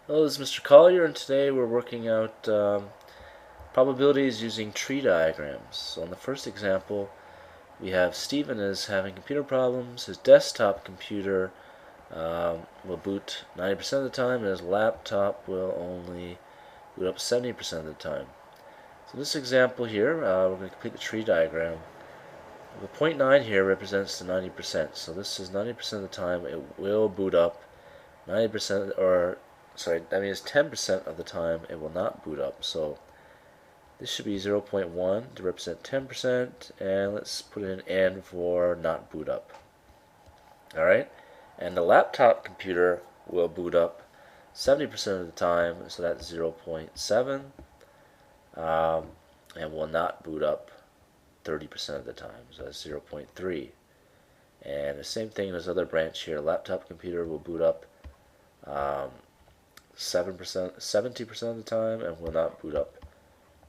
Hello, this is Mr. Collier, and today we're working out probabilities using tree diagrams. So in the first example, we have Stephen is having computer problems. His desktop computer will boot 90% of the time, and his laptop will only boot up 70% of the time. So in this example here, we're going to complete the tree diagram. The 0.9 here represents the 90%. So this is 90% of the time it will boot up. 90%, or sorry, that means 10% of the time it will not boot up. So this should be 0.1 to represent 10%, and let's put in N for not boot up. Alright, and the laptop computer will boot up 70% of the time, so that's 0.7, and will not boot up 30% of the time, so that's 0.3. And the same thing in this other branch here, laptop computer will boot up 7%, 70% of the time, and will not boot up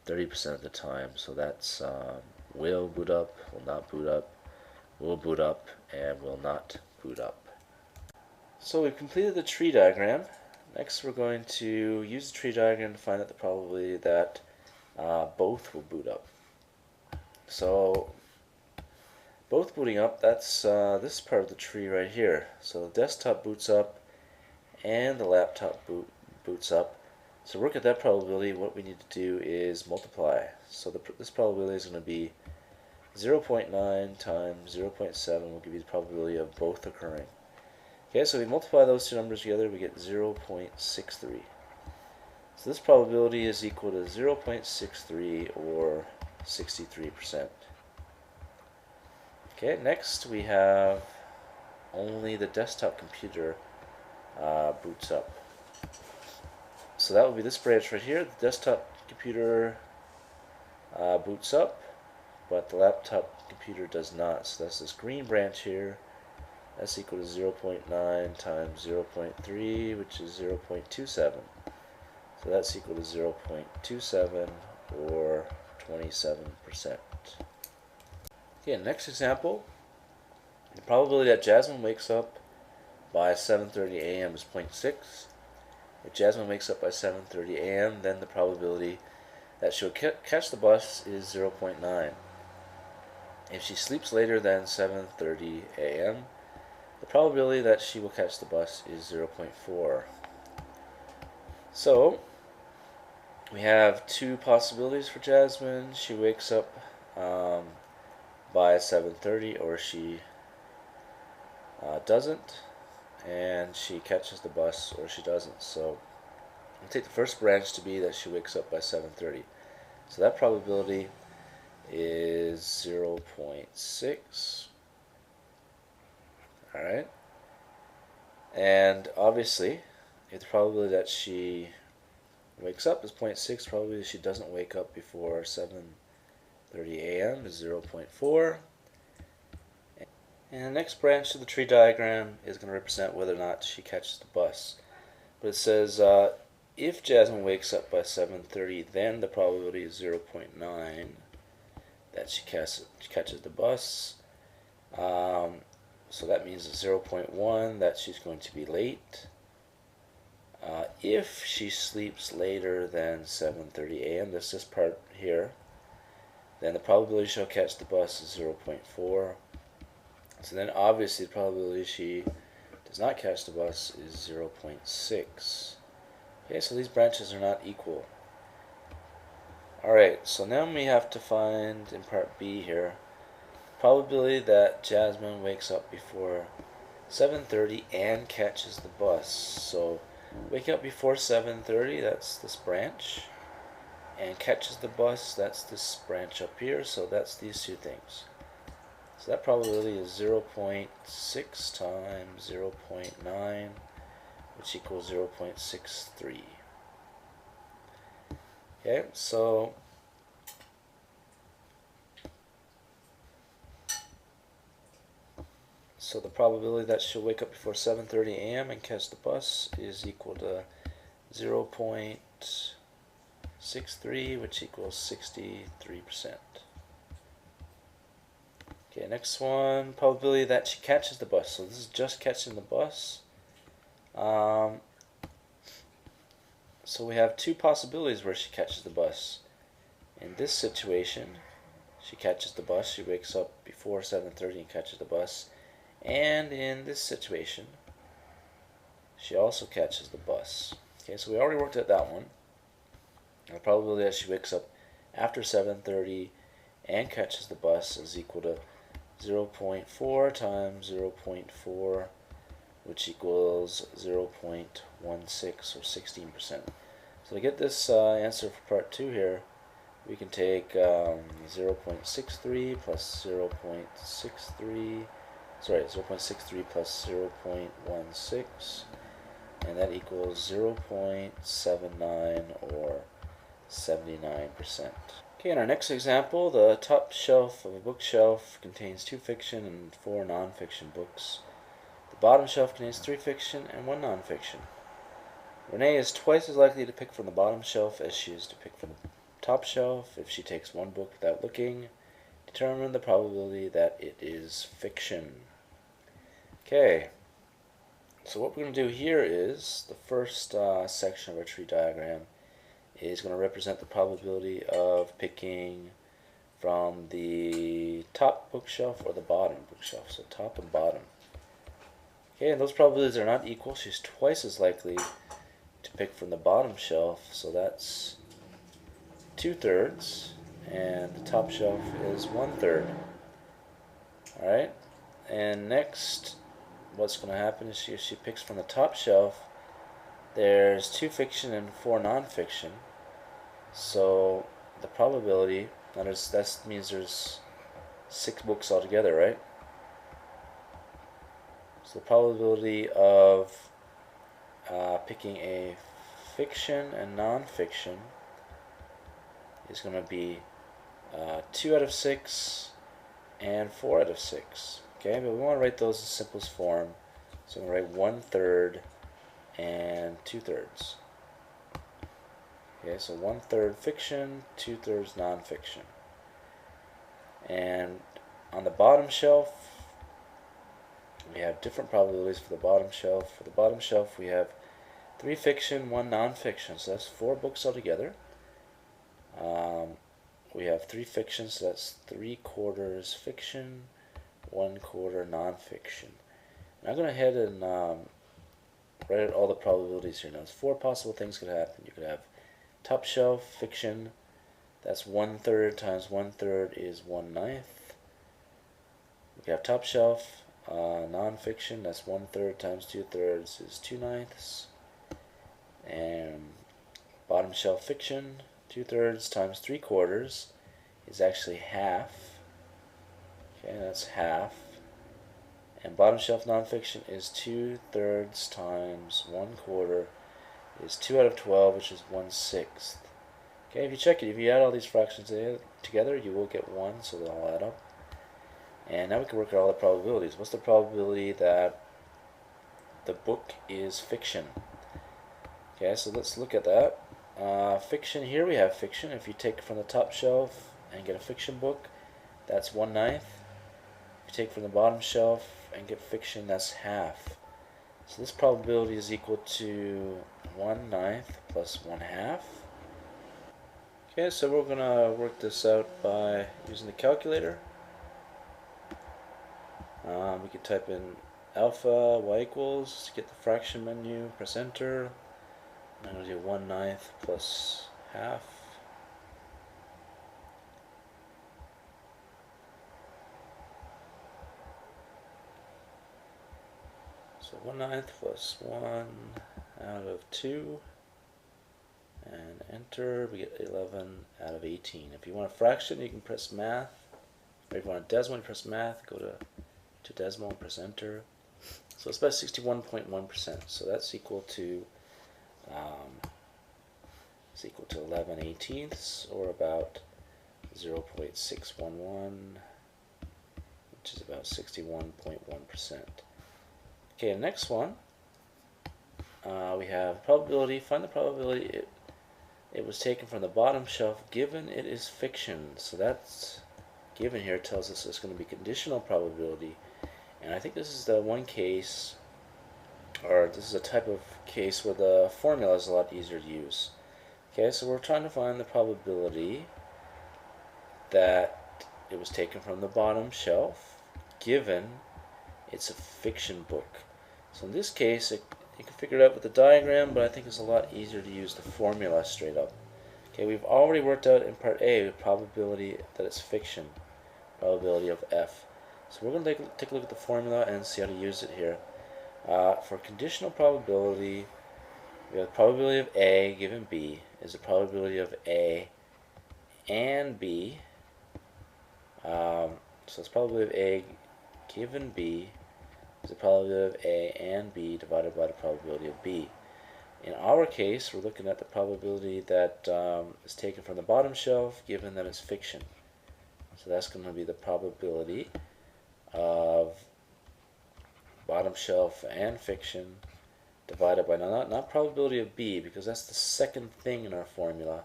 30% of the time. So that's will boot up, will not boot up, will boot up, and will not boot up. So we've completed the tree diagram. Next we're going to use the tree diagram to find out the probability that both will boot up. So both booting up, that's this part of the tree right here. So the desktop boots up and the laptop boots up. So to work at that probability, what we need to do is multiply. So this probability is going to be 0.9 times 0.7 will give you the probability of both occurring. Okay, so we multiply those two numbers together, we get 0.63. So this probability is equal to 0.63 or 63%. Okay, next we have only the desktop computer boots up. So that would be this branch right here. The desktop computer boots up, but the laptop computer does not. So that's this green branch here. That's equal to 0.9 times 0.3, which is 0.27. So that's equal to 0.27 or 27%. Okay, next example. The probability that Jasmine wakes up by 7:30 a.m. is 0.6. If Jasmine wakes up by 7:30 a.m., then the probability that she'll catch the bus is 0.9. If she sleeps later than 7:30 a.m., the probability that she will catch the bus is 0.4. So we have two possibilities for Jasmine. She wakes up by 7:30, or she doesn't, and she catches the bus, or she doesn't. So we'll take the first branch to be that she wakes up by 7:30. So that probability is 0.6. Alright. And obviously, if the probability that she wakes up is 0.6, probably she doesn't wake up before 7:30 a.m. is 0.4. And the next branch of the tree diagram is going to represent whether or not she catches the bus. But it says if Jasmine wakes up by 7:30, then the probability is 0.9 that she catches the bus. So that means 0.1 that she's going to be late. If she sleeps later than 7:30 a.m., that's this part here, then the probability she'll catch the bus is 0.4. So then obviously the probability she does not catch the bus is 0.6. Okay, so these branches are not equal. Alright, so now we have to find in part B here probability that Jasmine wakes up before 7:30 and catches the bus. So wake up before 7:30, that's this branch, and catches the bus, that's this branch up here. So that's these two things. So that probability is 0.6 times 0.9, which equals 0.63. Okay, so the probability that she'll wake up before 7:30 a.m. and catch the bus is equal to 0.63, which equals 63%. Okay, next one, probability that she catches the bus. So this is just catching the bus. So we have two possibilities where she catches the bus. In this situation, she catches the bus. She wakes up before 7:30 and catches the bus. And in this situation, she also catches the bus. Okay, so we already worked at that one. The probability that she wakes up after 7:30 and catches the bus is equal to 0.4 times 0.4, which equals 0.16 or 16%. So to get this answer for part 2 here, we can take 0.63 plus 0.63 plus 0.16, and that equals 0.79 or 79%. Okay, in our next example, the top shelf of a bookshelf contains 2 fiction and 4 non-fiction books. The bottom shelf contains 3 fiction and 1 non-fiction. Renee is twice as likely to pick from the bottom shelf as she is to pick from the top shelf. If she takes one book without looking, determine the probability that it is fiction. Okay, so what we're going to do here is the first section of our tree diagram is going to represent the probability of picking from the top bookshelf or the bottom bookshelf, so top and bottom. Okay, and those probabilities are not equal. She's twice as likely to pick from the bottom shelf, so that's 2/3, and the top shelf is 1/3. Alright, and next what's going to happen is if she picks from the top shelf, there's 2 fiction and 4 non-fiction, so the probability, that means there's 6 books altogether, right? So the probability of picking a fiction and non-fiction is going to be 2 out of 6 and 4 out of 6. Okay, but we want to write those in simplest form, so I'm going to write 1/3 and 2/3. Okay, so 1/3 fiction, 2/3 non-fiction. And on the bottom shelf, we have different probabilities for the bottom shelf. For the bottom shelf, we have 3 fiction, 1 non-fiction, so that's 4 books altogether. We have 3 fiction, so that's 3/4 fiction, 1/4 non-fiction. And I'm going to head and write out all the probabilities here. Now, there's 4 possible things could happen. You could have top shelf fiction, that's 1/3 times 1/3 is 1/9. We have top shelf non-fiction, that's 1/3 times 2/3 is 2/9. And bottom shelf fiction, 2/3 times 3/4 is actually half. Okay, that's half. And bottom shelf non-fiction is 2/3 times 1/4 is 2 out of 12, which is 1/6. Okay, if you check it, if you add all these fractions together, you will get 1, so they'll all add up. And now we can work out all the probabilities. What's the probability that the book is fiction? Okay, so let's look at that. Fiction, here we have fiction. If you take from the top shelf and get a fiction book, that's 1/9. If you take from the bottom shelf and get fiction, that's half. So this probability is equal to 1/9 plus 1/2. Okay, so we're going to work this out by using the calculator. We can type in alpha y equals to get the fraction menu, press enter. I'm going to do 1/9 plus half. So 1/9 plus 1 out of 2, and enter, we get 11 out of 18. If you want a fraction, you can press math, or if you want a decimal, you press math, go to decimal and press enter. So it's about 61.1%, so that's equal to 11/18, or about 0.611, which is about 61.1%. Okay, the next one, we have probability. Find the probability it was taken from the bottom shelf given it is fiction. So that's given here tells us it's going to be conditional probability. And I think this is the one case or this is a type of case where the formula is a lot easier to use. Okay, so we're trying to find the probability that it was taken from the bottom shelf, given it's a fiction book. So in this case, you can figure it out with the diagram, but I think it's a lot easier to use the formula straight up. Okay, we've already worked out in part A the probability that it's fiction, probability of F. So we're going to take a look at the formula and see how to use it here. For conditional probability, we have the probability of A given B is the probability of A and B. So it's probability of A given B is the probability of A and B divided by the probability of B. In our case, we're looking at the probability that is taken from the bottom shelf given that it's fiction. So that's going to be the probability of bottom shelf and fiction divided by, not probability of B, because that's the second thing in our formula.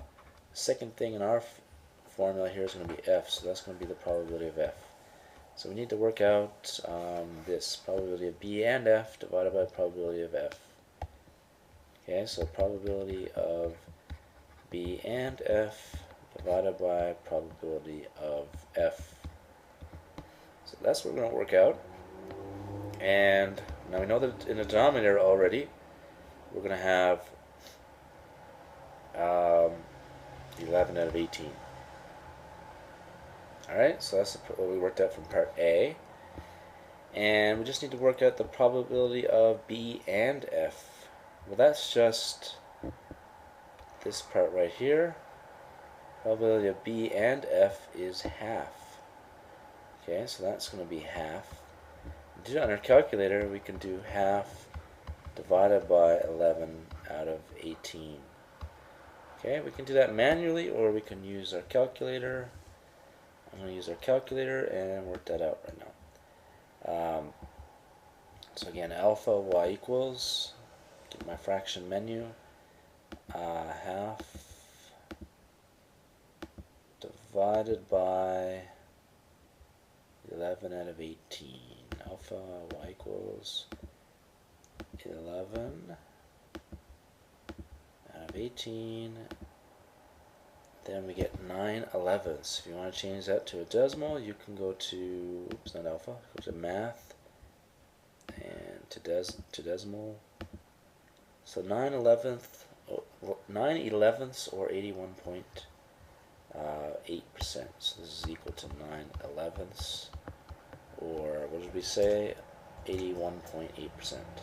The second thing in our formula here is going to be F, so that's going to be the probability of F. So we need to work out this probability of B and F divided by probability of F. Okay, so probability of B and F divided by probability of F. So that's what we're going to work out. And now we know that in the denominator already, we're going to have 11 out of 18. Alright, so that's what we worked out from part A. And we just need to work out the probability of B and F. Well, that's just this part right here. Probability of B and F is half. Okay, so that's going to be half. To do it on our calculator, we can do half divided by 11 out of 18. Okay, we can do that manually, or we can use our calculator. I'm going to use our calculator and work that out right now. So again, alpha y equals, get my fraction menu, half divided by 11 out of 18. Alpha y equals 11 out of 18. Then we get 9/11ths. If you want to change that to a decimal, you can go to, oops, not alpha, go to math and to decimal. So 9/11ths or 81.8%. So this is equal to 9/11ths, or what did we say? 81.8%.